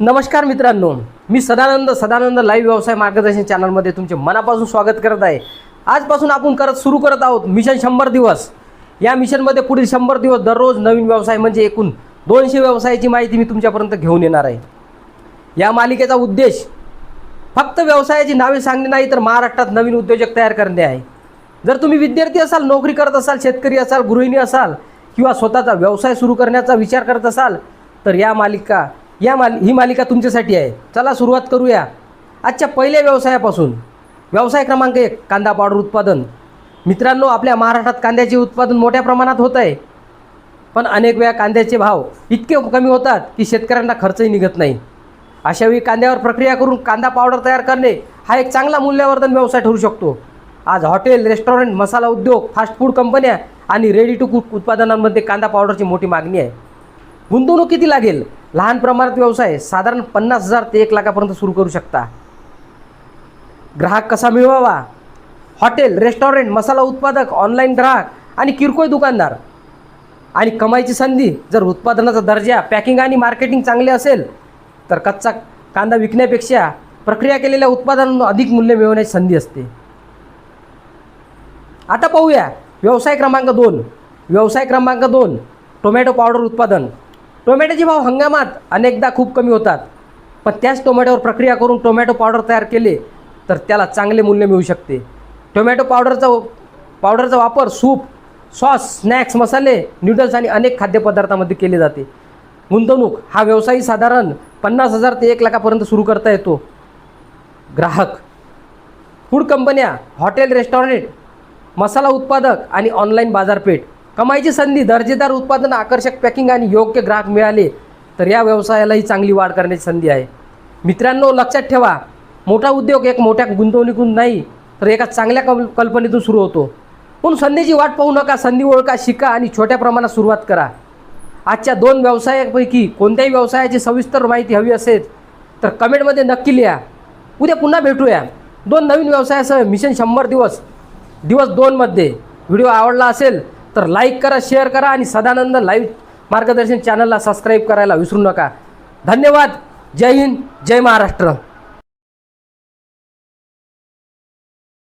नमस्कार मित्रांनो, मी सदानंद लाईव्ह व्यवसाय मार्गदर्शन चॅनलमध्ये तुमचे मनापासून स्वागत करत आहे। आजपासून आपण सुरू करत आहोत मिशन 100 दिवस। या मिशनमध्ये पुढील 100 दिवस दररोज नवीन व्यवसाय म्हणजे एकूण 200 व्यवसायाची माहिती मी तुमच्यापर्यंत घेऊन येणार आहे। या मालिकेचा उद्देश फक्त व्यवसायाची नावे सांगणे नाही तर महाराष्ट्रात नवीन उद्योजक तयार करणे आहे। जर तुम्ही विद्यार्थी असाल, नोकरी करत असाल, शेतकरी असाल, गृहिणी असाल किंवा स्वतःचा व्यवसाय सुरू करण्याचा विचार करत असाल तर ही मालिका तुमच्यासाठी आहे। चला सुरुवात करूया आजच्या पहिल्या व्यवसायापासून। व्यवसाय क्रमांक 1, कांदा पावडर उत्पादन। मित्रांनो, आपल्या महाराष्ट्रात कांद्याचे उत्पादन मोठ्या प्रमाणात होत आहे, पण अनेक वेळा कांद्याचे भाव इतके कमी होतात की शेतकऱ्यांना खर्चही निघत नाही। अशावेळी कांद्यावर प्रक्रिया करून कांदा पावडर तयार करणे हा एक चांगला मूल्यवर्धन व्यवसाय ठरू शकतो। आज हॉटेल, रेस्टॉरंट, मसाला उद्योग, फास्ट फूड कंपन्या आणि रेडी टू कुक उत्पादनांमध्ये कांदा पावडरची मोठी मागणी आहे। गुंतवणूक किती लागेल? लहान प्रमाणात व्यवसाय साधारण 50,000 ते 1 लाखापर्यंत सुरू करू शकता। ग्राहक कसा मिळवावा? हॉटेल, रेस्टॉरंट, मसाला उत्पादक, ऑनलाईन ग्राहक आणि किरकोळ दुकानदार। आणि कमाईची संधी, जर उत्पादनाचा दर्जा, पॅकिंग आणि मार्केटिंग चांगले असेल तर कच्चा कांदा विकण्यापेक्षा प्रक्रिया केलेल्या उत्पादनांना अधिक मूल्य मिळवण्याची संधी असते। आता पाहूया व्यवसाय क्रमांक 2। टोमॅटो पावडर उत्पादन। टोमॅटोचे भाव हंगामात अनेकदा खूप कमी होतात, पण त्याच टोमॅटोवर प्रक्रिया करून टोमॅटो पावडर तयार केले तर त्याला चांगले मूल्य मिळू शकते। टोमॅटो पावडरचा वापर सूप, सॉस, स्नॅक्स, मसाले, नूडल्स आणि अनेक खाद्यपदार्थांमध्ये केले जाते। गुंतवणूक, हा व्यवसाय साधारण 50,000 ते 1 लाखापर्यंत सुरू करता येतो। ग्राहक, फूड कंपन्या, हॉटेल, रेस्टॉरंट, मसाला उत्पादक आणि ऑनलाईन बाजारपेठ। कमाईची संधी, दर्जेदार उत्पादन, आकर्षक पॅकिंग आणि योग्य ग्राहक मिळाले तर या व्यवसायालाही चांगली वाढ करण्याची संधी आहे। मित्रांनो, लक्षात ठेवा, मोठा उद्योग एक मोठ्या गुंतवणुकीतून नाही तर एका चांगल्या कल्पनेतून सुरू होतो। पण संधीची वाट पाहू नका, संधी ओळखा, शिका आणि छोट्या प्रमाणात सुरुवात करा। आजच्या 2 व्यवसायापैकी कोणत्याही व्यवसायाची सविस्तर माहिती हवी असेल तर कमेंटमध्ये नक्की लिहा। उद्या पुन्हा भेटूया 2 नवीन व्यवसायासह मिशन 100 दिवस 2 मध्ये। व्हिडिओ आवडला असेल तर लाईक करा, शेअर करा आणि सदानंद लाईव्ह मार्गदर्शन चॅनलला सबस्क्राईब करायला विसरू नका। धन्यवाद। जय हिंद, जय महाराष्ट्र।